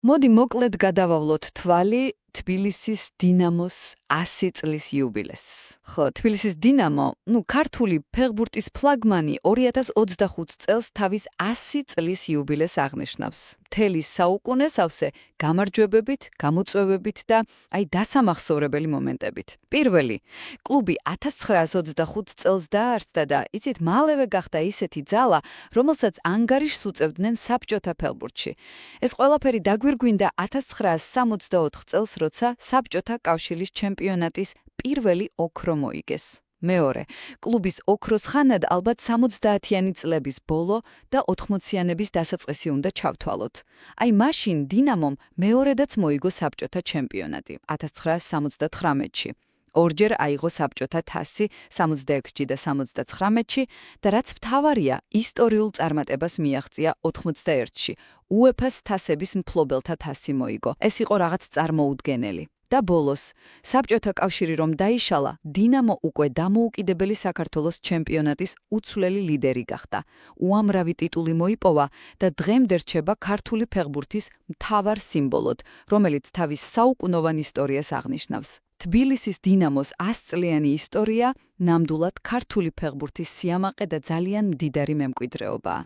მოდი მოკლედ გადავავლოთ თვალი თბილისის დინამოს 100 წლის იუბილეს. ხო, თბილისის დინამო, ქართული ფეხბურთის ფლაგმანი 2025 წელს თავის 100 წლის იუბილეს აღნიშნავს. მთელი საუკუნე სავსე გამარჯვებებით, გამოწვევებით და დასამახსოვრებელი მომენტებით. პირველი, კლუბი 1925 წელს დაარსდა და იცით, მალევე გახდა ისეთი ძალა, რომელსაც ანგარიშს უწევდნენ საბჭოთა ფეხბურთში. ეს ყველაფერი დაგვირგვინდა 1964 წელს, როცა საბჭოთა კავშირის ჩემპიონატის პირველი ოქრო მოიგეს. მეორე, კლუბის ოქროს ხანად ალბათ 70-იანი წლების ბოლო და 80-იანების დასაწყისი უნდა ჩავთვალოთ. მაშინ დინამომ მეორედაც მოიგო საბჭოთა ჩემპიონატი 1979-ში. ორჯერ აიღო საბჭოთა თასი 66-ში და 79-ში და რაც მთავარია, ისტორიულ წარმატებას მიაღწია 81-ში. UEFA-ს თასების მფლობელთა თასი მოიგო. ეს იყო რაღაც წარმოუდგენელი. და ბოლოს, საბჭოთა კავშირი რომ დაიშალა, დინამო უკვე დამოუკიდებელი საქართველოს ჩემპიონატის უცვლელი ლიდერი გახდა. უამრავი ტიტული მოიპოვა და დღემდე რჩება ქართული ფეხბურთის მთავარ სიმბოლოდ, რომელიც თავის საუკუნოვან ისტორიას აღნიშნავს. თბილისის დინამოს 100-წლიანი ისტორია ნამდვილად ქართული ფეხბურთის სიამაყე და ძალიან მდიდარი მემკვიდრეობაა.